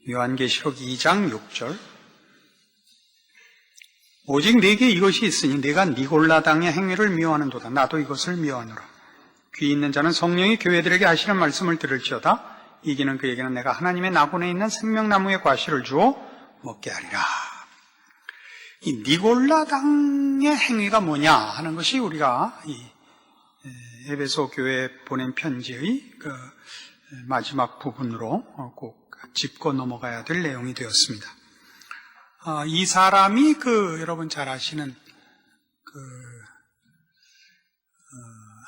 요한계시록 2장 6절. 오직 네게 이것이 있으니 네가 니골라당의 행위를 미워하는도다. 나도 이것을 미워하노라. 귀 있는 자는 성령이 교회들에게 하시는 말씀을 들을지어다. 이기는 그에게는 내가 하나님의 낙원에 있는 생명나무의 과실을 주어 먹게 하리라. 이 니골라당의 행위가 뭐냐 하는 것이 우리가 이 에베소 교회에 보낸 편지의 그 마지막 부분으로 꼭 짚고 넘어가야 될 내용이 되었습니다. 이 사람이 여러분 잘 아시는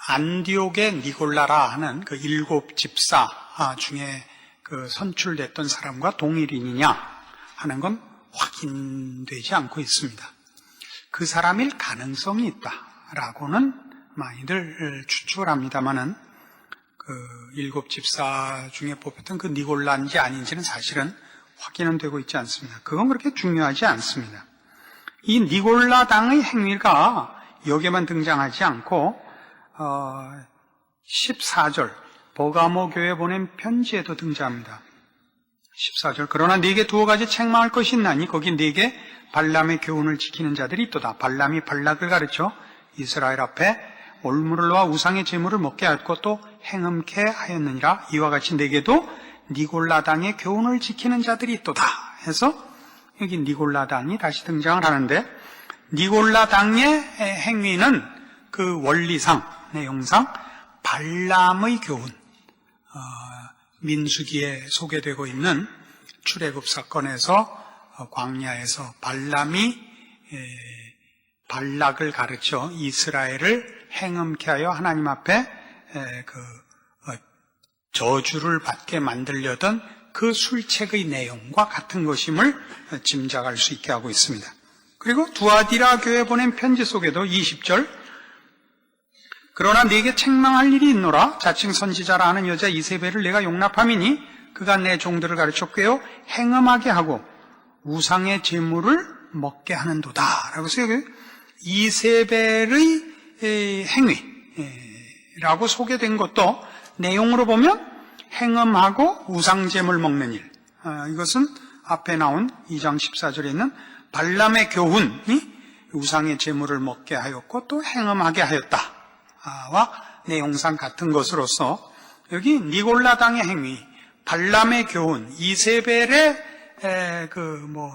안디옥의 니골라라 하는 그 7 집사 중에 선출됐던 사람과 동일인이냐 하는 건 확인되지 않고 있습니다. 그 사람일 가능성이 있다라고는 많이들 추측을 합니다만은 7 집사 중에 뽑혔던 그 니골라인지 아닌지는 사실은 확인은 되고 있지 않습니다. 그건 그렇게 중요하지 않습니다. 이 니골라당의 행위가 여기에만 등장하지 않고 14절 버가모 교회에 보낸 편지에도 등장합니다. 14절 그러나 네게 2가지 책망할 것이 있나니 거기 네게 발람의 교훈을 지키는 자들이 있도다. 발람이 발락을 가르쳐 이스라엘 앞에 올무를과 우상의 제물을 먹게 하였고 또 행음케 하였느니라. 이와 같이 네게도 니골라당의 교훈을 지키는 자들이 있도다 해서 여기 니골라당이 다시 등장을 하는데, 니골라당의 행위는 그 원리상 내용상 발람의 교훈, 민수기에 소개되고 있는 출애굽 사건에서 광야에서 발람이 발락을 가르쳐 이스라엘을 행음케 하여 하나님 앞에 저주를 받게 만들려던 그 술책의 내용과 같은 것임을 짐작할 수 있게 하고 있습니다. 그리고 두아디라 교회에 보낸 편지 속에도 20절 그러나 네게 책망할 일이 있노라. 자칭 선지자라 하는 여자 이세벨을 내가 용납함이니 그가 내 종들을 가르쳐 꿰어 행음하게 하고 우상의 제물을 먹게 하는도다. 라고 해서 여기 이세벨의 행위라고 소개된 것도 내용으로 보면 행음하고 우상제물 먹는 일, 이것은 앞에 나온 2장 14절에 있는 발람의 교훈이 우상의 제물을 먹게 하였고 또 행음하게 하였다와 내용상 같은 것으로서 여기 니골라당의 행위, 발람의 교훈, 이세벨의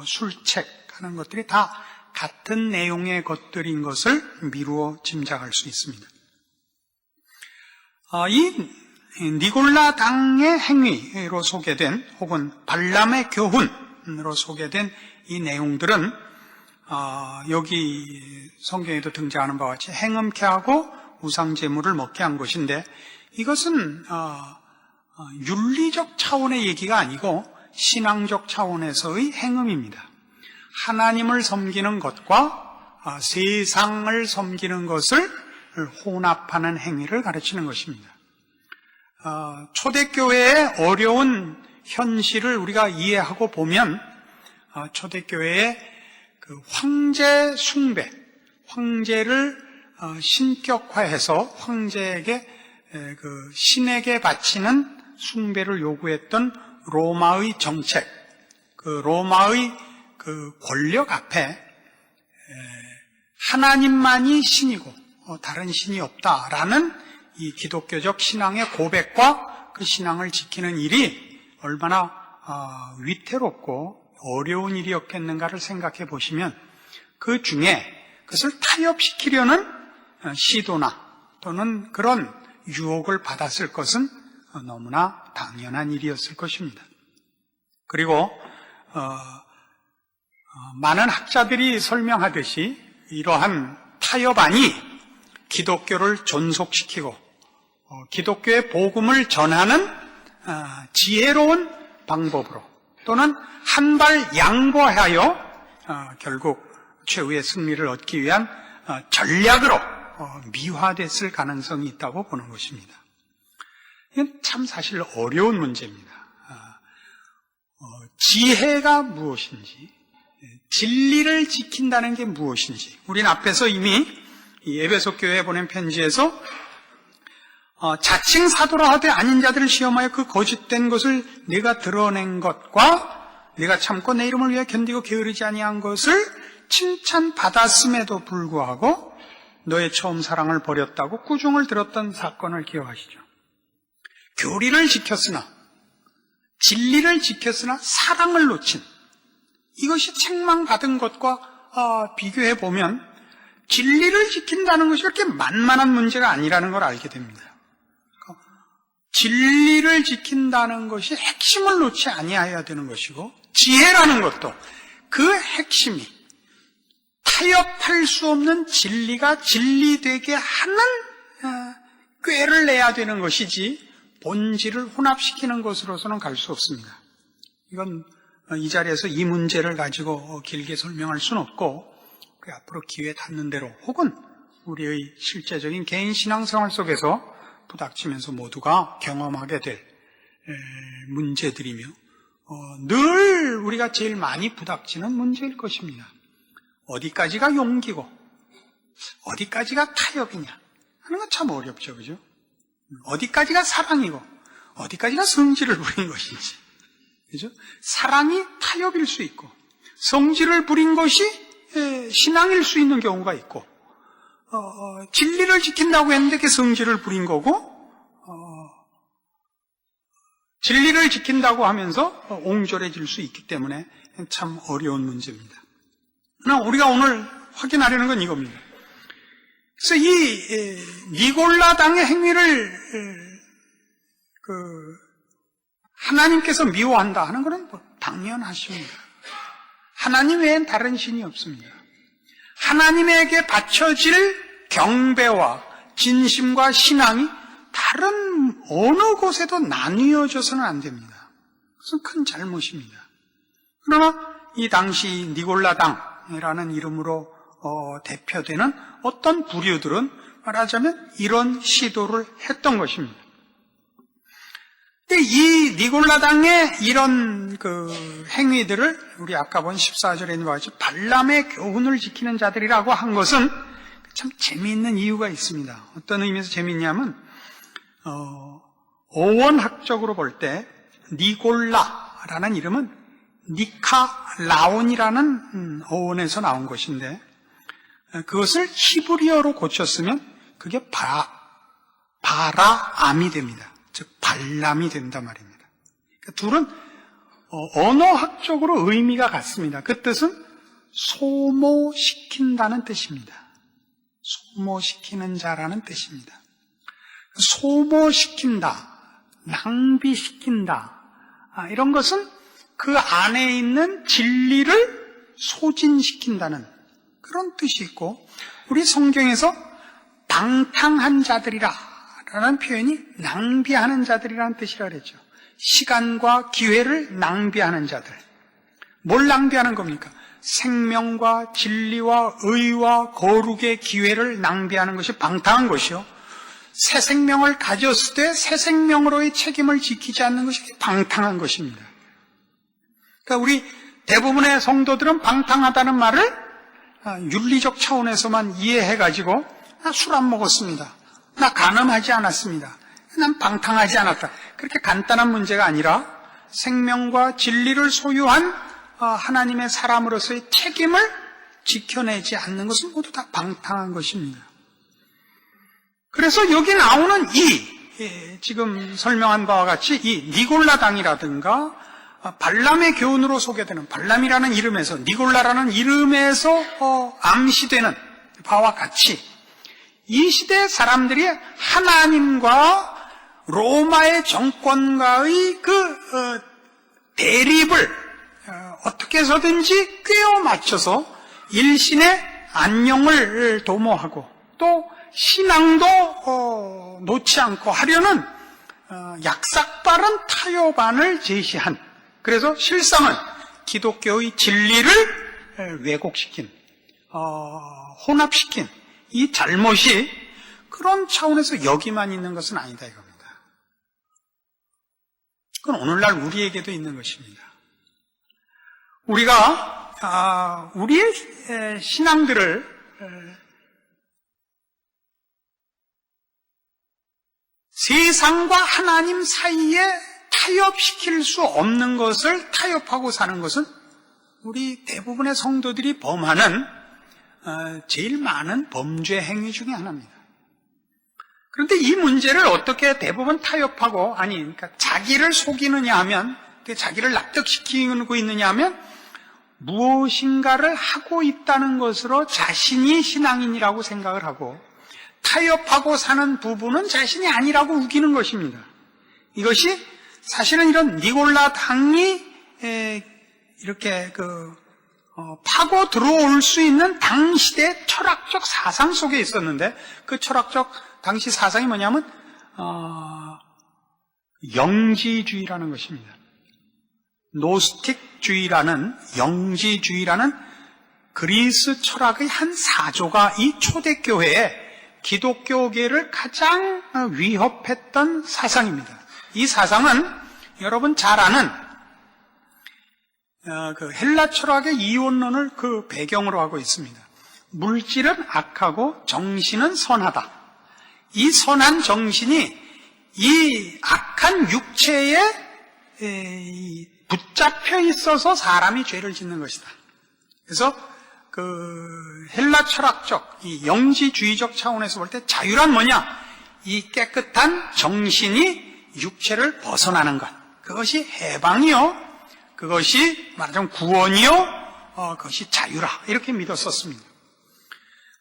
술책 하는 것들이 다 같은 내용의 것들인 것을 미루어 짐작할 수 있습니다. 이 니골라당의 행위로 소개된 혹은 발람의 교훈으로 소개된 이 내용들은 여기 성경에도 등장하는 바와 같이 행음케 하고 우상제물을 먹게 한 것인데, 이것은 윤리적 차원의 얘기가 아니고 신앙적 차원에서의 행음입니다. 하나님을 섬기는 것과 세상을 섬기는 것을 혼합하는 행위를 가르치는 것입니다. 초대교회의 어려운 현실을 우리가 이해하고 보면 초대교회의 그 황제 숭배, 황제를 신격화해서 황제에게 신에게 바치는 숭배를 요구했던 로마의 정책, 로마의 권력 앞에 하나님만이 신이고 다른 신이 없다라는 이 기독교적 신앙의 고백과 그 신앙을 지키는 일이 얼마나 위태롭고 어려운 일이었겠는가를 생각해 보시면 그 중에 그것을 타협시키려는 시도나 또는 그런 유혹을 받았을 것은 너무나 당연한 일이었을 것입니다. 그리고 많은 학자들이 설명하듯이 이러한 타협안이 기독교를 존속시키고 기독교의 복음을 전하는 지혜로운 방법으로 또는 한 발 양보하여 결국 최후의 승리를 얻기 위한 전략으로 미화됐을 가능성이 있다고 보는 것입니다. 이건 참 사실 어려운 문제입니다. 지혜가 무엇인지, 진리를 지킨다는 게 무엇인지, 우리는 앞에서 이미 이 에베소 교회에 보낸 편지에서 자칭 사도라 하되 아닌 자들을 시험하여 그 거짓된 것을 네가 드러낸 것과 네가 참고 내 이름을 위해 견디고 게으르지 아니한 것을 칭찬받았음에도 불구하고 너의 처음 사랑을 버렸다고 꾸중을 들었던 사건을 기억하시죠? 교리를 지켰으나, 진리를 지켰으나 사랑을 놓친, 이것이 책망받은 것과 비교해 보면 진리를 지킨다는 것이 그렇게 만만한 문제가 아니라는 걸 알게 됩니다. 진리를 지킨다는 것이 핵심을 놓지 아니해야 되는 것이고, 지혜라는 것도 그 핵심이 타협할 수 없는 진리가 진리되게 하는 꾀를 내야 되는 것이지 본질을 혼합시키는 것으로서는 갈 수 없습니다. 이건 이 자리에서 이 문제를 가지고 길게 설명할 수는 없고, 앞으로 기회 닿는 대로 혹은 우리의 실제적인 개인 신앙생활 속에서 부닥치면서 모두가 경험하게 될 문제들이며 늘 우리가 제일 많이 부닥치는 문제일 것입니다. 어디까지가 용기고 어디까지가 타협이냐 하는 건 참 어렵죠, 그죠? 어디까지가 사랑이고 어디까지가 성질을 부린 것인지, 그죠? 사랑이 타협일 수 있고 성질을 부린 것이 신앙일 수 있는 경우가 있고, 진리를 지킨다고 했는데 그게 성질을 부린 거고, 진리를 지킨다고 하면서 옹졸해질 수 있기 때문에 참 어려운 문제입니다. 그러나 우리가 오늘 확인하려는 건 이겁니다. 그래서 이 니골라당의 행위를 하나님께서 미워한다 하는 것은 당연하십니다. 하나님 외엔 다른 신이 없습니다. 하나님에게 바쳐질 경배와 진심과 신앙이 다른 어느 곳에도 나뉘어져서는 안 됩니다. 그것은 큰 잘못입니다. 그러나 이 당시 니골라당이라는 이름으로 대표되는 어떤 부류들은 말하자면 이런 시도를 했던 것입니다. 이 니골라당의 이런 행위들을 우리 아까 본 14절에 있는 것과 같이 발람의 교훈을 지키는 자들이라고 한 것은 참 재미있는 이유가 있습니다. 어떤 의미에서 재미있냐면 어원학적으로 볼 때 니골라라는 이름은 니카라온이라는 어원에서 나온 것인데, 그것을 히브리어로 고쳤으면 그게 바라암이 됩니다. 즉 발람이 된단 말입니다. 그러니까 둘은 언어학적으로 의미가 같습니다. 그 뜻은 소모시킨다는 뜻입니다. 소모시키는 자라는 뜻입니다. 소모시킨다, 낭비시킨다, 이런 것은 그 안에 있는 진리를 소진시킨다는 그런 뜻이 있고, 우리 성경에서 방탕한 자들이라 라는 표현이 낭비하는 자들이라는 뜻이라 그랬죠. 시간과 기회를 낭비하는 자들. 뭘 낭비하는 겁니까? 생명과 진리와 의와 거룩의 기회를 낭비하는 것이 방탕한 것이요, 새 생명을 가졌을 때 새 생명으로의 책임을 지키지 않는 것이 방탕한 것입니다. 그러니까 우리 대부분의 성도들은 방탕하다는 말을 윤리적 차원에서만 이해해가지고 술 안 먹었습니다, 나 간음하지 않았습니다, 난 방탕하지 않았다, 그렇게 간단한 문제가 아니라 생명과 진리를 소유한 하나님의 사람으로서의 책임을 지켜내지 않는 것은 모두 다 방탕한 것입니다. 그래서 여기 나오는 지금 설명한 바와 같이 이 니골라당이라든가 발람의 교훈으로 소개되는 발람이라는 이름에서, 니골라라는 이름에서 암시되는 바와 같이 이 시대 사람들이 하나님과 로마의 정권과의 대립을 어떻게 해서든지 꿰어 맞춰서 일신의 안녕을 도모하고 또 신앙도 놓지 않고 하려는 약삭빠른 타협안을 제시한, 그래서 실상은 기독교의 진리를 왜곡시킨, 혼합시킨 이 잘못이 그런 차원에서 여기만 있는 것은 아니다 이겁니다. 그건 오늘날 우리에게도 있는 것입니다. 우리가 우리의 신앙들을 세상과 하나님 사이에 타협시킬 수 없는 것을 타협하고 사는 것은 우리 대부분의 성도들이 범하는 제일 많은 범죄 행위 중에 하나입니다. 그런데 이 문제를 어떻게 대부분 타협하고, 그러니까 자기를 속이느냐 하면, 자기를 납득시키고 있느냐 하면, 무엇인가를 하고 있다는 것으로 자신이 신앙인이라고 생각을 하고, 타협하고 사는 부분은 자신이 아니라고 우기는 것입니다. 이것이 사실은 이런 니골라 당이 이렇게 파고 들어올 수 있는 당시대 철학적 사상 속에 있었는데, 그 철학적 당시 사상이 뭐냐면 영지주의라는 것입니다. 노스틱주의라는, 영지주의라는 그리스 철학의 한 사조가 이 초대교회에 기독교계를 가장 위협했던 사상입니다. 이 사상은 여러분 잘 아는 그 헬라 철학의 이원론을 그 배경으로 하고 있습니다. 물질은 악하고 정신은 선하다. 이 선한 정신이 이 악한 육체에 붙잡혀 있어서 사람이 죄를 짓는 것이다. 그래서 그 헬라 철학적, 이 영지주의적 차원에서 볼 때 자유란 뭐냐? 이 깨끗한 정신이 육체를 벗어나는 것. 그것이 해방이요. 그것이 말하자면 구원이요. 그것이 자유라. 이렇게 믿었었습니다.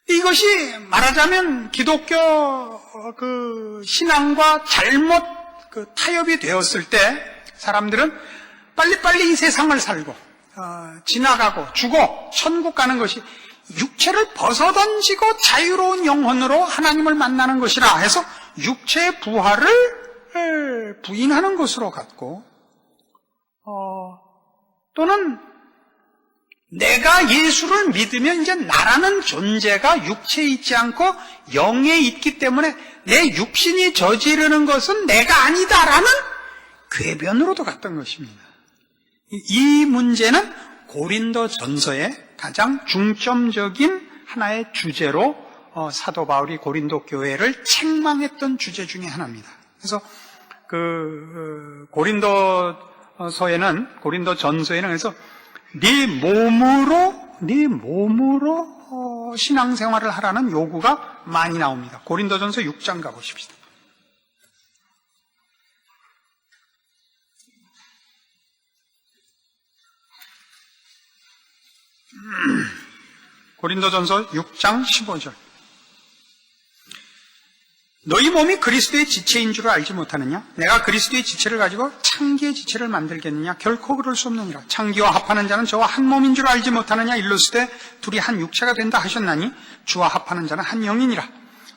이것이 말하자면 기독교 그 신앙과 잘못 그 타협이 되었을 때 사람들은 빨리빨리 이 세상을 살고 지나가고 죽어 천국 가는 것이 육체를 벗어던지고 자유로운 영혼으로 하나님을 만나는 것이라 해서 육체의 부활을 부인하는 것으로 갔고, 또는 내가 예수를 믿으면 이제 나라는 존재가 육체에 있지 않고 영에 있기 때문에 내 육신이 저지르는 것은 내가 아니다라는 궤변으로도 갔던 것입니다. 이 문제는 고린도 전서의 가장 중점적인 하나의 주제로 사도 바울이 고린도 교회를 책망했던 주제 중에 하나입니다. 그래서 고린도 전서에는 그래서 네 몸으로 신앙생활을 하라는 요구가 많이 나옵니다. 고린도전서 6장 가보십시다. 고린도전서 6장 15절. 너희 몸이 그리스도의 지체인 줄 알지 못하느냐? 내가 그리스도의 지체를 가지고 창기의 지체를 만들겠느냐? 결코 그럴 수 없느니라. 창기와 합하는 자는 저와 한 몸인 줄 알지 못하느냐? 일렀을 때 둘이 한 육체가 된다 하셨나니 주와 합하는 자는 한 영이니라.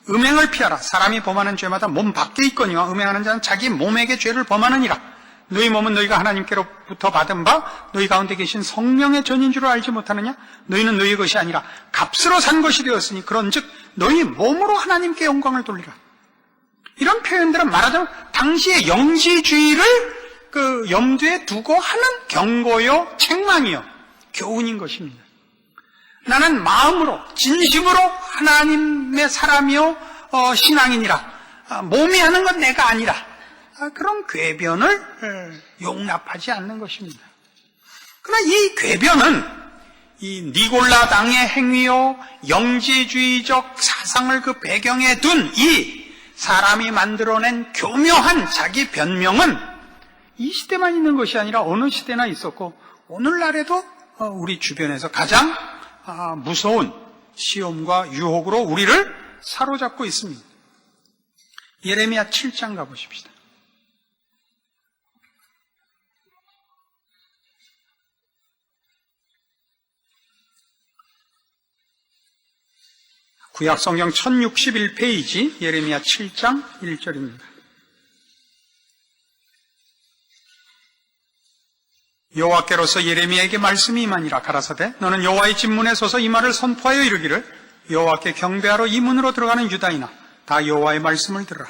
음행을 피하라. 사람이 범하는 죄마다 몸 밖에 있거니와 음행하는 자는 자기 몸에게 죄를 범하느니라. 너희 몸은 너희가 하나님께로부터 받은 바 너희 가운데 계신 성령의 전인 줄 알지 못하느냐? 너희는 너희의 것이 아니라 값으로 산 것이 되었으니 그런즉 너희 몸으로 하나님께 영광을 돌리라. 이런 표현들은 말하자면 당시의 영지주의를 염두에 두고 하는 경고요, 책망이요, 교훈인 것입니다. 나는 마음으로 진심으로 하나님의 사람이요 신앙인이라. 몸이 하는 건 내가 아니라. 그런 궤변을 용납하지 않는 것입니다. 그러나 이 궤변은 이 니골라 당의 행위요, 영지주의적 사상을 그 배경에 둔 이 사람이 만들어낸 교묘한 자기 변명은 이 시대만 있는 것이 아니라 어느 시대나 있었고 오늘날에도 우리 주변에서 가장 무서운 시험과 유혹으로 우리를 사로잡고 있습니다. 예레미야 7장 가보십시다. 구약성경 1061페이지 예레미야 7장 1절입니다. 여호와께로서 예레미야에게 말씀이 임하니라. 가라사대 너는 여호와의 집 문에 서서 이 말을 선포하여 이르기를 여호와께 경배하러 이 문으로 들어가는 유다이나 다 여호와의 말씀을 들으라.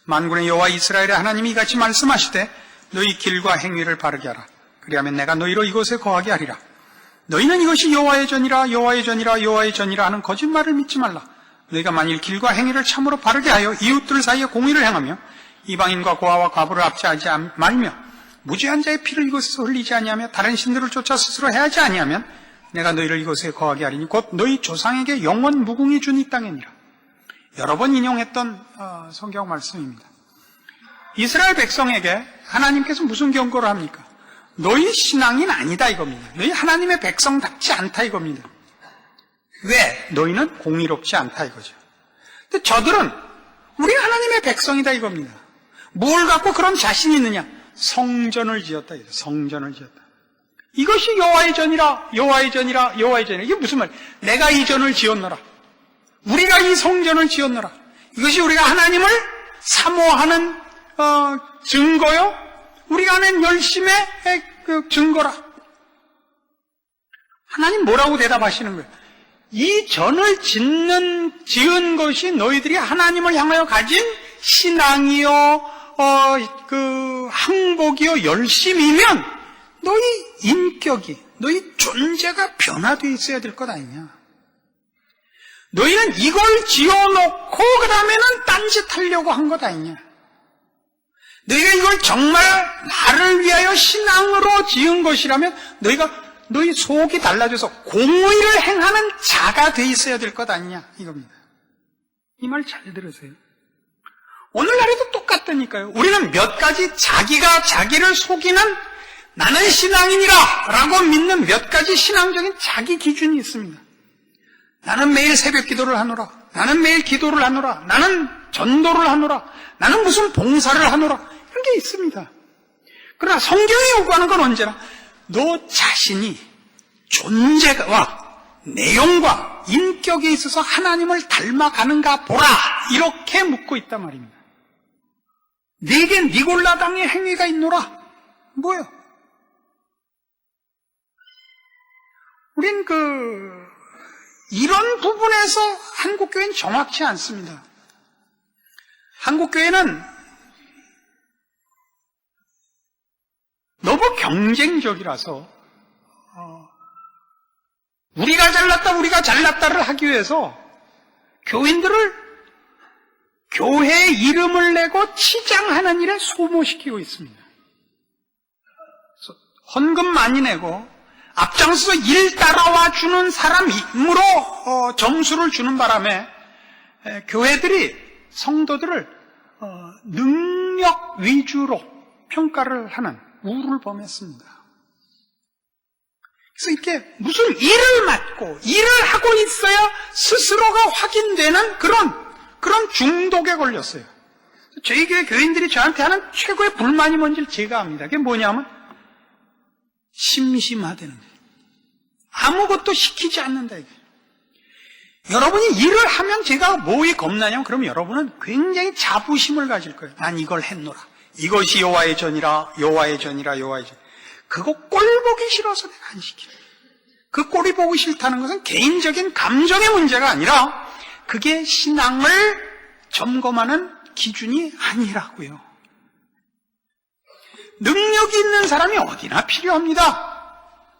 만군의 여호와 이스라엘의 하나님이 이같이 말씀하시되 너희 길과 행위를 바르게 하라. 그리하면 내가 너희로 이곳에 거하게 하리라. 너희는 이것이 여호와의 전이라 여호와의 전이라 여호와의 전이라 하는 거짓말을 믿지 말라. 너희가 만일 길과 행위를 참으로 바르게 하여 이웃들 사이에 공의를 행하며 이방인과 고아와 과부를 압제하지 말며 무죄한 자의 피를 이곳에서 흘리지 아니하며 다른 신들을 쫓아 스스로 해하지 아니하면 내가 너희를 이곳에 거하게 하리니 곧 너희 조상에게 영원 무궁히 준 이 땅이니라. 여러 번 인용했던 성경 말씀입니다. 이스라엘 백성에게 하나님께서 무슨 경고를 합니까? 너희 신앙인 아니다 이겁니다. 너희 하나님의 백성답지 않다 이겁니다. 왜? 너희는 공의롭지 않다 이거죠. 근데 저들은 우리가 하나님의 백성이다 이겁니다. 뭘 갖고 그런 자신이 있느냐? 성전을 지었다. 성전을 지었다. 이것이 여호와의 전이라, 여호와의 전이라, 여호와의 전이라. 이게 무슨 말이야? 내가 이 전을 지었노라. 우리가 이 성전을 지었노라. 이것이 우리가 하나님을 사모하는 증거요. 우리가 하는 열심의 그 증거라. 하나님 뭐라고 대답하시는 거예요? 이 전을 지은 것이 너희들이 하나님을 향하여 가진 신앙이요, 그 항복이요, 열심이면 너희 인격이, 너희 존재가 변화되어 있어야 될 것 아니냐. 너희는 이걸 지어놓고 그 다음에는 딴짓 하려고 한 것 아니냐. 너희가 이걸 정말 나를 위하여 신앙으로 지은 것이라면 너희 속이 달라져서 공의를 행하는 자가 돼 있어야 될 것 아니냐 이겁니다. 이 말 잘 들으세요. 오늘날에도 똑같다니까요. 우리는 몇 가지 자기가 자기를 속이는 나는 신앙인이라 라고 믿는 몇 가지 신앙적인 자기 기준이 있습니다. 나는 매일 새벽 기도를 하노라. 나는 매일 기도를 하노라. 나는 전도를 하노라. 나는 무슨 봉사를 하노라. 이런 게 있습니다. 그러나 성경이 요구하는 건 언제나 너 자신이 존재와 내용과 인격에 있어서 하나님을 닮아가는가 보라. 이렇게 묻고 있단 말입니다. 네게 니골라 당의 행위가 있노라. 뭐요? 우린 이런 부분에서 한국교회는 정확치 않습니다. 한국교회는 너무 경쟁적이라서 우리가 잘났다를 하기 위해서 교인들을 교회 이름을 내고 치장하는 일에 소모시키고 있습니다. 헌금 많이 내고 앞장서서 일 따라와 주는 사람으로 점수를 주는 바람에 교회들이 성도들을 능력 위주로 평가를 하는 우를 범했습니다. 그래서 이렇게 무슨 일을 맡고 일을 하고 있어야 스스로가 확인되는 그런 중독에 걸렸어요. 저희 교회 교인들이 저한테 하는 최고의 불만이 뭔지를 제가 압니다. 그게 뭐냐면 심심하다는 거예요. 아무것도 시키지 않는다 이게. 여러분이 일을 하면 제가 뭐에 겁나냐면 그러면 여러분은 굉장히 자부심을 가질 거예요. 난 이걸 했노라. 이것이 여호와의 전이라, 여호와의 전이라, 여호와의 전. 그거 꼴 보기 싫어서 내가 안 시키는 거예요. 그 꼴이 보기 싫다는 것은 개인적인 감정의 문제가 아니라 그게 신앙을 점검하는 기준이 아니라고요. 능력이 있는 사람이 어디나 필요합니다.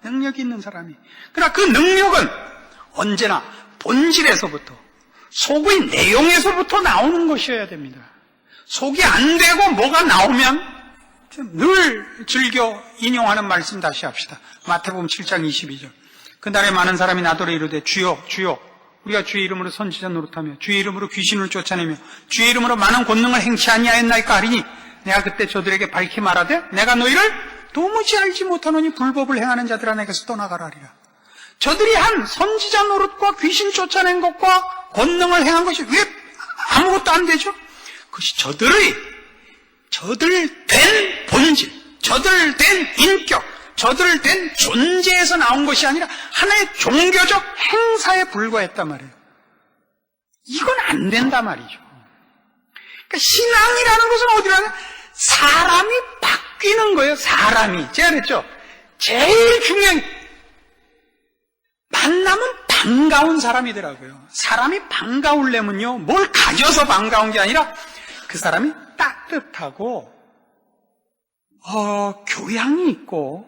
능력이 있는 사람이. 그러나 그 능력은 언제나 본질에서부터, 속의 내용에서부터 나오는 것이어야 됩니다. 속이 안 되고 뭐가 나오면 늘 즐겨 인용하는 말씀 다시 합시다. 마태복음 7장 22절. 그날에 많은 사람이 나더러 이르되 주여 주여 우리가 주의 이름으로 선지자 노릇하며 주의 이름으로 귀신을 쫓아내며 주의 이름으로 많은 권능을 행치 아니하였나이까 하리니 내가 그때 저들에게 밝히 말하되 내가 너희를 도무지 알지 못하노니 불법을 행하는 자들아 내게서 떠나가라 하리라. 저들이 한 선지자 노릇과 귀신 쫓아낸 것과 권능을 행한 것이 왜 아무것도 안 되죠? 그것이 저들 된 본질, 저들 된 인격, 저들 된 존재에서 나온 것이 아니라 하나의 종교적 행사에 불과했단 말이에요. 이건 안 된단 말이죠. 그러니까 신앙이라는 것은 어디라냐? 사람이 바뀌는 거예요. 사람이. 제가 그랬죠. 제일 중요한 만나면 반가운 사람이더라고요. 사람이 반가우려면요, 뭘 가져서 반가운 게 아니라 그 사람이 따뜻하고 교양이 있고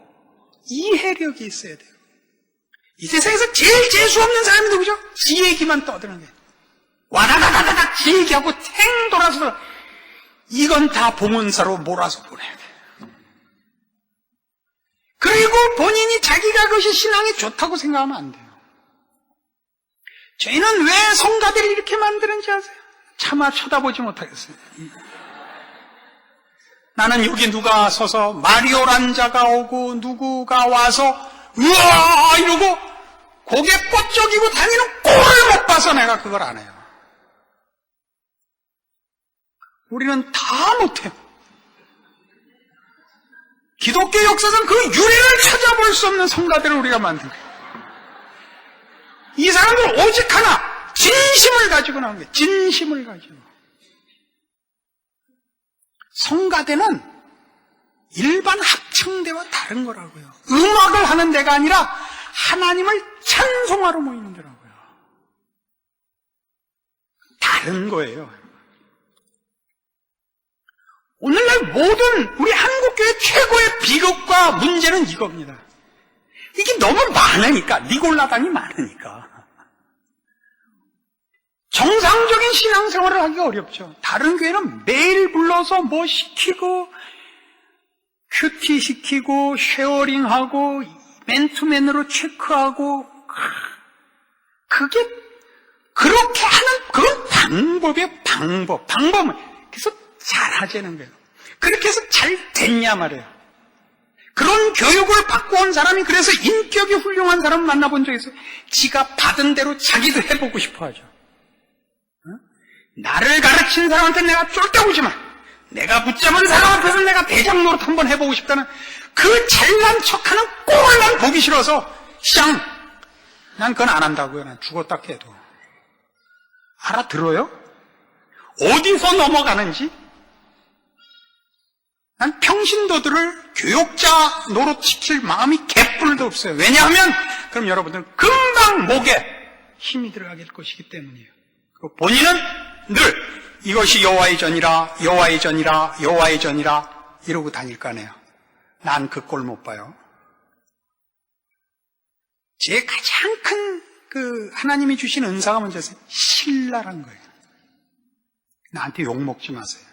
이해력이 있어야 돼요. 이 세상에서 제일 재수 없는 사람이 누구죠? 지 얘기만 떠드는 게. 와다다다다닥 지 얘기하고 탱 돌아서 이건 다 봉헌사로 몰아서 보내야 돼요. 그리고 본인이 자기가 그것이 신앙이 좋다고 생각하면 안 돼요. 저희는 왜 성가대를 이렇게 만드는지 아세요? 차마 쳐다보지 못하겠어요. 나는 여기 누가 서서 마리오란자가 오고 누구가 와서 우와 이러고 고개 뻗적이고 다니는 꼴을 못 봐서 내가 그걸 안 해요. 우리는 다 못해요. 기독교 역사상 그 유래를 찾아볼 수 없는 성가대를 우리가 만든 거예요. 이 사람들 오직 하나, 진심을 가지고 나온 거예요. 진심을 가지고. 성가대는 일반 합창대와 다른 거라고요. 음악을 하는 데가 아니라 하나님을 찬송하러 모이는 데라고요. 다른 거예요. 오늘날 모든 우리 한국교회 최고의 비극과 문제는 이겁니다. 이게 너무 많으니까, 니골라당이 많으니까. 정상적인 신앙생활을 하기 어렵죠. 다른 교회는 매일 불러서 뭐 시키고, 큐티 시키고, 쉐어링하고, 맨투맨으로 체크하고, 그게, 그렇게 하는, 그건 방법이에요, 방법은. 그래서 잘하자는 거예요. 그렇게 해서 잘 됐냐 말이에요. 그런 교육을 받고 온 사람이 그래서 인격이 훌륭한 사람을 만나본 적이 있어요. 지가 받은 대로 자기도 해보고 싶어 하죠. 나를 가르친 사람한테 내가 쫄따구지만 내가 붙잡은 사람 앞에서 내가 대장 노릇 한번 해보고 싶다는 그 잘난 척하는 꼴을 난 보기 싫어서 난 그건 안 한다고요. 난 죽었다 깨도. 알아들어요? 어디서 넘어가는지? 난 평신도들을 교육자 노릇시킬 마음이 개뿔도 없어요. 왜냐하면 그럼 여러분들은 금방 목에 힘이 들어가게 될 것이기 때문이에요. 본인은 늘 이것이 여호와의 전이라 여호와의 전이라 여호와의 전이라 이러고 다닐 거 아니에요. 난 그 꼴 못 봐요. 제 가장 큰 하나님이 주신 은사가 뭔지 신라란 거예요. 나한테 욕 먹지 마세요.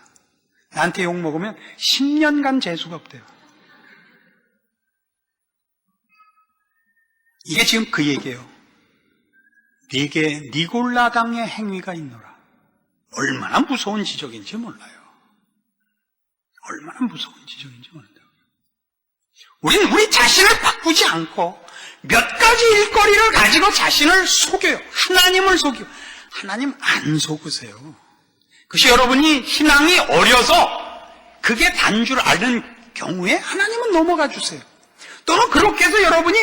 나한테 욕 먹으면 10년간 재수가 없대요. 이게 지금 그 얘기예요. 네게 니골라당의 행위가 있노라. 얼마나 무서운 지적인지 몰라요. 얼마나 무서운 지적인지 몰라요. 우리는 우리 자신을 바꾸지 않고 몇 가지 일거리를 가지고 자신을 속여요. 하나님을 속여. 하나님 안 속으세요. 그것이 여러분이 신앙이 어려서 그게 단 줄 아는 경우에 하나님은 넘어가 주세요. 또는 그렇게 해서 여러분이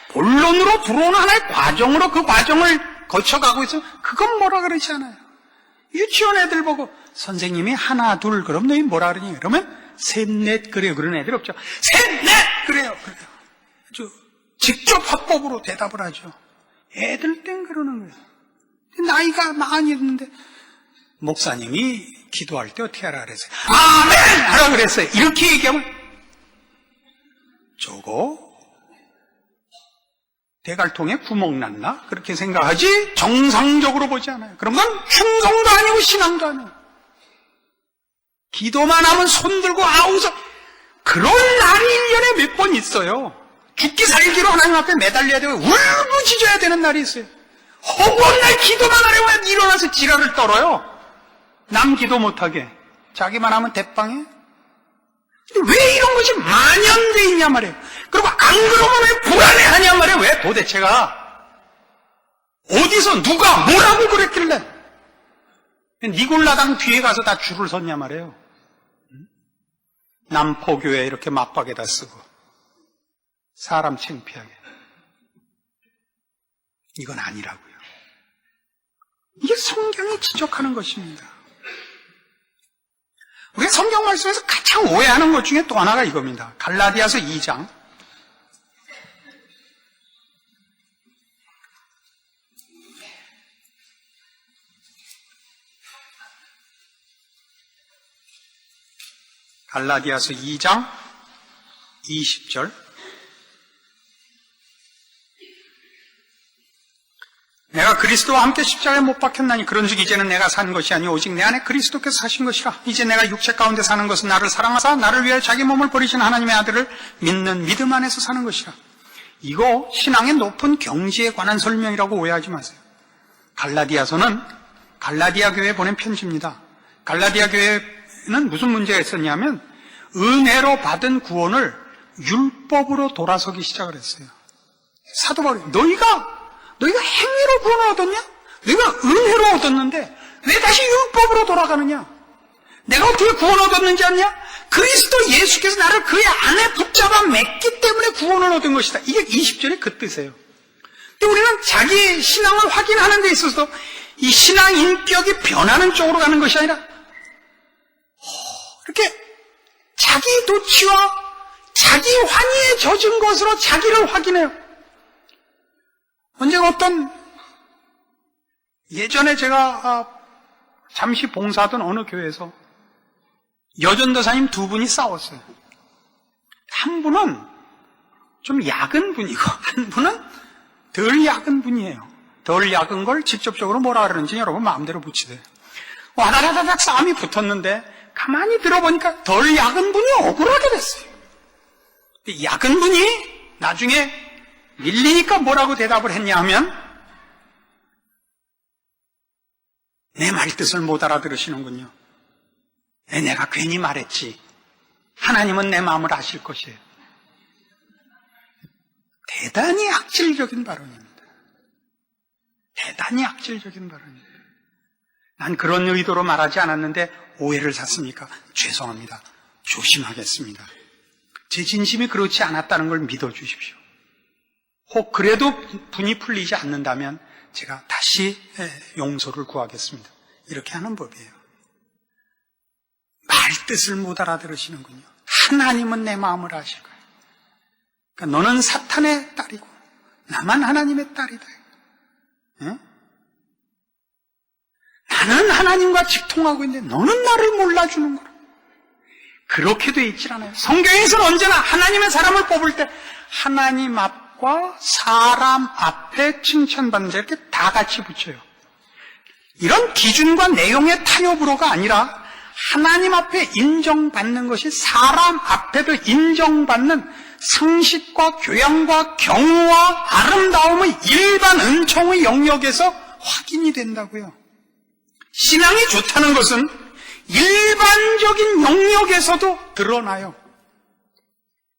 본론으로 들어오는 하나의 과정으로 그 과정을 거쳐가고 있으면 그건 뭐라 그러지 않아요. 유치원 애들 보고 선생님이 하나 둘 그럼 너희 뭐라 그러니? 그러면 셋 넷 그래요. 그런 애들 없죠. 셋 넷 그래요. 아주 직접 화법으로 대답을 하죠. 애들 땐 그러는 거예요. 나이가 많이 있는데 목사님이 기도할 때 어떻게 하라 그랬어요? 아멘! 하라 그랬어요. 이렇게 얘기하면 저거 대갈통에 구멍 났나? 그렇게 생각하지 정상적으로 보지 않아요. 그런 건 충성도 아니고 신앙도 아니에요. 기도만 하면 손 들고 아우서 그런 날이 1년에 몇 번 있어요. 죽기 살기로 하나님 앞에 매달려야 되고 울부짖어야 되는 날이 있어요. 허구한 날 기도만 하려고 일어나서 지랄을 떨어요. 남 기도 못하게 자기만 하면 대빵해. 왜 이런 것이 만연돼 있냐 말이에요. 그리고 안 그러면 왜 불안해하냐 말이에요. 왜 도대체가 어디서 누가 뭐라고 그랬길래 니골라당 뒤에 가서 다 줄을 섰냐 말이에요. 남포교회 이렇게 맞박에다 쓰고 사람 창피하게. 이건 아니라고요. 이게 성경이 지적하는 것입니다. 우리가 성경 말씀에서 가장 오해하는 것 중에 또 하나가 이겁니다. 갈라디아서 2장. 갈라디아서 2장 20절. 내가 내가 그리스도와 함께 십자가에 못 박혔나니 그런즉 이제는 내가 사는 것이 아니오 오직 내 안에 그리스도께서 사신 것이라. 이제 내가 육체 가운데 사는 것은 나를 사랑하사 나를 위하여 자기 몸을 버리신 하나님의 아들을 믿는 믿음 안에서 사는 것이라. 이거 신앙의 높은 경지에 관한 설명이라고 오해하지 마세요. 갈라디아서는 갈라디아 교회에 보낸 편지입니다. 갈라디아 교회는 무슨 문제가 있었냐면 은혜로 받은 구원을 율법으로 돌아서기 시작을 했어요. 사도 바울이 너희가 행위로 구원을 얻었냐? 너희가 은혜로 얻었는데 왜 다시 율법으로 돌아가느냐? 내가 어떻게 구원을 얻었는지 아냐? 그리스도 예수께서 나를 그의 안에 붙잡아 맺기 때문에 구원을 얻은 것이다. 이게 20절의 그 뜻이에요. 근데 우리는 자기 신앙을 확인하는 데 있어서 이 신앙 인격이 변하는 쪽으로 가는 것이 아니라 이렇게 자기 도취와 자기 환희에 젖은 것으로 자기를 확인해요. 언젠가 예전에 제가 잠시 봉사하던 어느 교회에서 여전도사님 두 분이 싸웠어요. 한 분은 좀 약은 분이고 한 분은 덜 약은 분이에요. 덜 약은 걸 직접적으로 뭐라 그러는지 여러분 마음대로 붙이세요. 와다다닥 싸움이 붙었는데 가만히 들어보니까 덜 약은 분이 억울하게 됐어요. 약은 분이 나중에 밀리니까 뭐라고 대답을 했냐 하면 내 말뜻을 못 알아들으시는군요. 내가 괜히 말했지. 하나님은 내 마음을 아실 것이에요. 대단히 악질적인 발언입니다. 대단히 악질적인 발언입니다. 난 그런 의도로 말하지 않았는데 오해를 샀으니까 죄송합니다. 조심하겠습니다. 제 진심이 그렇지 않았다는 걸 믿어주십시오. 혹 그래도 분이 풀리지 않는다면 제가 다시 용서를 구하겠습니다. 이렇게 하는 법이에요. 말뜻을 못 알아들으시는군요. 하나님은 내 마음을 아실 거예요. 그러니까 너는 사탄의 딸이고 나만 하나님의 딸이다. 응? 나는 하나님과 직통하고 있는데 너는 나를 몰라주는 거라. 그렇게 돼 있질 않아요. 성경에서는 언제나 하나님의 사람을 뽑을 때 하나님 앞과 사람 앞에 칭찬받는 자 이렇게 다 같이 붙여요. 이런 기준과 내용의 타협으로가 아니라 하나님 앞에 인정받는 것이 사람 앞에도 인정받는 상식과 교양과 경우와 아름다움의 일반 은총의 영역에서 확인이 된다고요. 신앙이 좋다는 것은 일반적인 영역에서도 드러나요.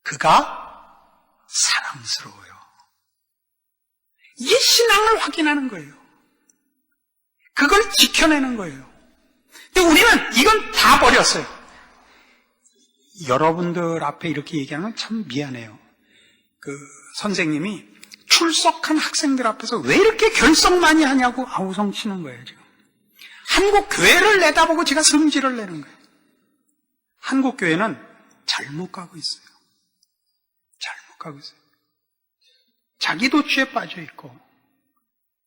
그가 사랑스러워요. 이게 신앙을 확인하는 거예요. 그걸 지켜내는 거예요. 근데 우리는 이건 다 버렸어요. 여러분들 앞에 이렇게 얘기하는 건 참 미안해요. 선생님이 출석한 학생들 앞에서 왜 이렇게 결석 많이 하냐고 아우성 치는 거예요, 지금. 한국 교회를 내다보고 제가 성질을 내는 거예요. 한국 교회는 잘못 가고 있어요. 잘못 가고 있어요. 자기 도취에 빠져 있고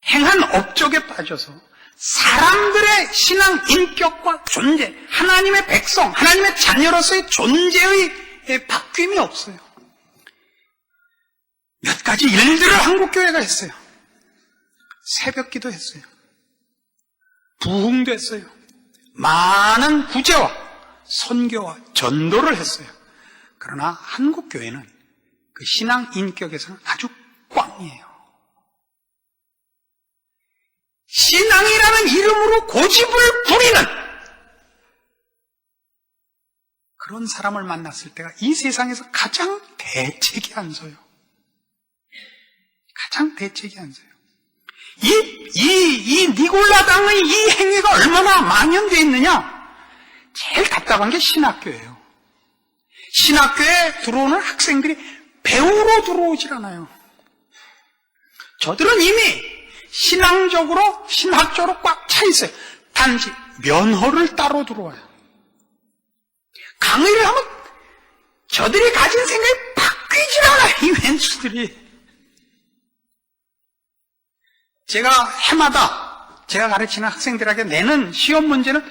행한 업적에 빠져서 사람들의 신앙 인격과 존재, 하나님의 백성, 하나님의 자녀로서의 존재의 바뀜이 없어요. 몇 가지 일들을 한국교회가 했어요. 새벽기도 했어요. 부흥도 했어요. 많은 구제와 선교와 전도를 했어요. 그러나 한국교회는 그 신앙 인격에서는 아주 꽝이에요. 신앙이라는 이름으로 고집을 부리는 그런 사람을 만났을 때가 이 세상에서 가장 대책이 안 서요. 가장 대책이 안 서요. 이 니골라당의 이 행위가 얼마나 만연되어 있느냐? 제일 답답한 게 신학교예요. 신학교에 들어오는 학생들이 배우러 들어오질 않아요. 저들은 이미 신앙적으로, 신학적으로 꽉 차 있어요. 단지 면허를 따로 들어와요. 강의를 하면 저들이 가진 생각이 바뀌질 않아요, 이 왼수들이. 제가 해마다 제가 가르치는 학생들에게 내는 시험 문제는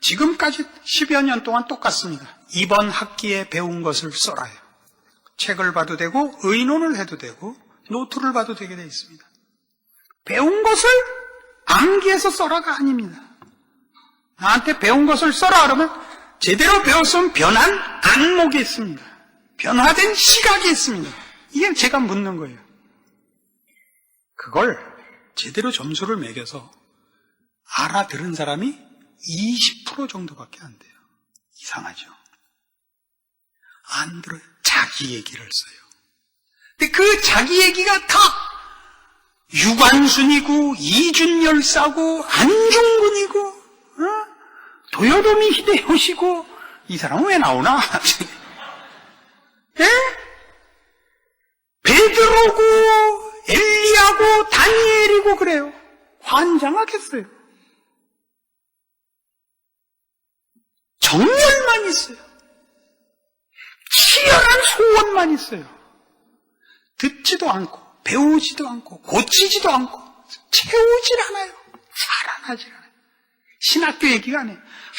지금까지 10여 년 동안 똑같습니다. 이번 학기에 배운 것을 써라요. 책을 봐도 되고 의논을 해도 되고 노트를 봐도 되게 되어 있습니다. 배운 것을 암기해서 써라가 아닙니다. 나한테 배운 것을 써라 그러면 제대로 배웠으면 변한 안목이 있습니다. 변화된 시각이 있습니다. 이게 제가 묻는 거예요. 그걸 제대로 점수를 매겨서 알아들은 사람이 20% 정도밖에 안 돼요. 이상하죠? 안 들어요. 자기 얘기를 써요. 근데 그 자기 얘기가 다 유관순이고 이준열사고 안중근이고 도요토미 히데요시고 이 사람은 왜 나오나? 예? 베드로고 엘리야고 다니엘이고 그래요. 환장하겠어요. 정열만 있어요. 치열한 소원만 있어요. 듣지도 않고 배우지도 않고 고치지도 않고 채우질 않아요. 살아나질 않아요. 신학교 얘기가 아니에요.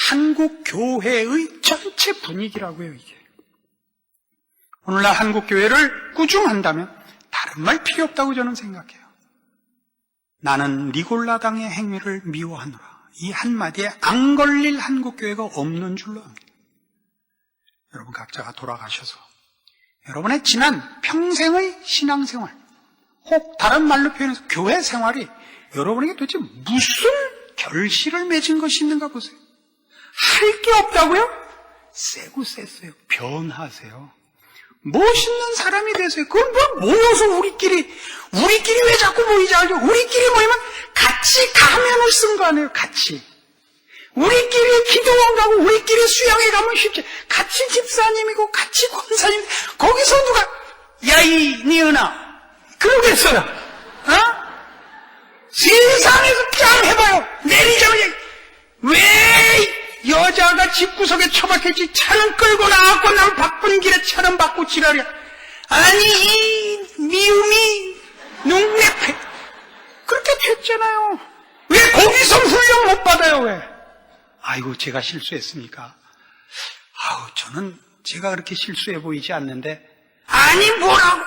한국 교회의 전체 분위기라고요, 이게. 오늘날 한국 교회를 꾸중한다면 다른 말 필요 없다고 저는 생각해요. 나는 니골라당의 행위를 미워하노라. 이 한마디에 안 걸릴 한국 교회가 없는 줄로 압니다. 여러분 각자가 돌아가셔서 여러분의 지난 평생의 신앙생활, 혹 다른 말로 표현해서 교회 생활이 여러분에게 도대체 무슨 결실을 맺은 것이 있는가 보세요. 할 게 없다고요? 세고 셌어요. 변하세요. 멋있는 사람이 되세요. 그건 뭐 모여서 우리끼리 왜 자꾸 모이자 하죠? 우리끼리 모이면 같이 가면을 쓴 거 아니에요? 같이. 우리끼리 기도원 가고 우리끼리 수양회 가면 쉽지. 같이 집사님이고 같이 권사님. 거기서 누가 야이 니은아 그러겠어요? 세상에서 짱 해봐요. 내리자마자 왜 여자가 집구석에 처박혔지 차는 끌고 나왔고 난 바쁜 길에 차는 받고 지랄이야. 아니 이 미움이 눈매패 그렇게 됐잖아요. 왜 거기서 훈련 못 받아요? 왜? 아이고 제가 실수했습니까? 저는 제가 그렇게 실수해 보이지 않는데. 아니 뭐라고?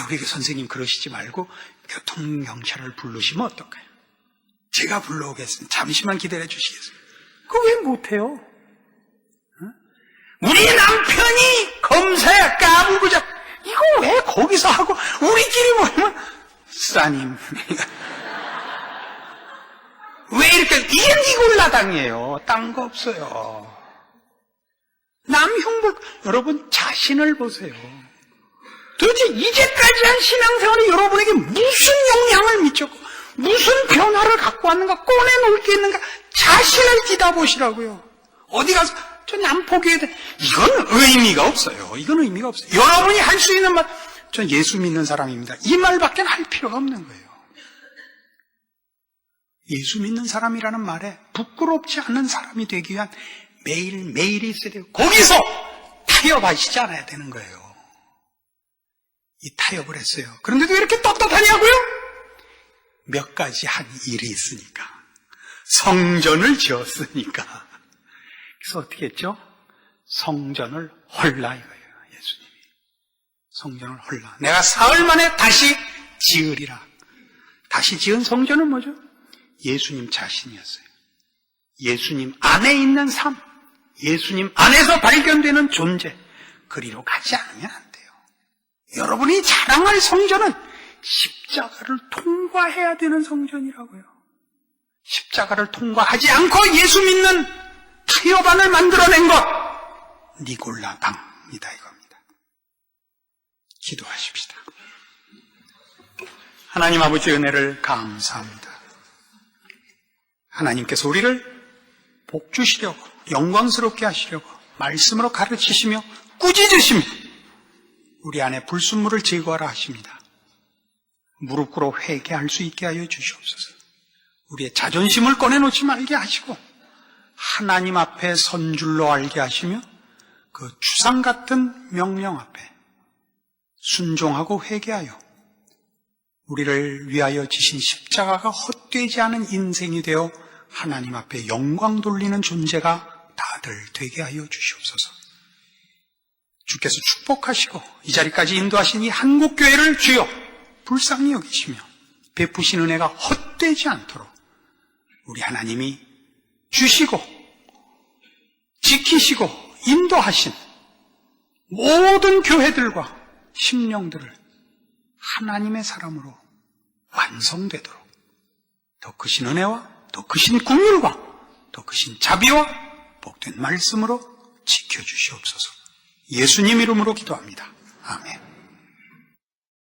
우리 선생님 그러시지 말고 교통경찰을 부르시면 어떨까요? 제가 불러오겠습니다. 잠시만 기다려 주시겠습니다. 그거 왜 못해요? 우리 남편이 검사야 까불고자. 이거 왜 거기서 하고 우리끼리 모이면 싸님 왜 이렇게 이게 니골라당이에요. 딴 거 없어요. 남 흉볼 여러분 자신을 보세요. 도대체 이제까지 한 신앙생활이 여러분에게 무슨 영향을 미쳤고 무슨 변화를 갖고 왔는가 꺼내놓을 게 있는가 자신을 뒤다보시라고요. 어디 가서 저 남 포기해야 돼. 이건 의미가 없어요. 이건 의미가 없어요. 여러분이 할 수 있는 말, 전 예수 믿는 사람입니다. 이 말밖에 할 필요가 없는 거예요. 예수 믿는 사람이라는 말에 부끄럽지 않은 사람이 되기 위한 매일매일이 있어야 돼요. 거기서 타협하시지 않아야 되는 거예요. 이 타협을 했어요. 그런데도 왜 이렇게 떳떳하냐고요? 몇 가지 한 일이 있으니까. 성전을 지었으니까. 그래서 어떻게 했죠? 성전을 헐라 이거예요. 예수님이. 성전을 헐라. 내가 사흘 만에 다시 지으리라. 다시 지은 성전은 뭐죠? 예수님 자신이었어요. 예수님 안에 있는 삶, 예수님 안에서 발견되는 존재, 그리로 가지 않으면 안 돼요. 여러분이 자랑할 성전은 십자가를 통과해야 되는 성전이라고요. 십자가를 통과하지 않고 예수 믿는 타협안을 만들어낸 것, 니골라당이다 이겁니다. 기도하십시다. 하나님 아버지의 은혜를 감사합니다. 하나님께서 우리를 복주시려고 영광스럽게 하시려고 말씀으로 가르치시며 꾸짖으시며 우리 안에 불순물을 제거하라 하십니다. 무릎 꿇어 회개할 수 있게 하여 주시옵소서. 우리의 자존심을 꺼내놓지 말게 하시고 하나님 앞에 선 줄로 알게 하시며 그 추상 같은 명령 앞에 순종하고 회개하여 우리를 위하여 지신 십자가가 헛되지 않은 인생이 되어 하나님 앞에 영광 돌리는 존재가 다들 되게 하여 주시옵소서. 주께서 축복하시고 이 자리까지 인도하신 이 한국교회를 주여 불쌍히 여기시며 베푸신 은혜가 헛되지 않도록 우리 하나님이 주시고 지키시고 인도하신 모든 교회들과 심령들을 하나님의 사람으로 완성되도록 더 크신 은혜와 더 크신 긍휼과 더 크신 자비와 복된 말씀으로 지켜주시옵소서. 예수님 이름으로 기도합니다. 아멘.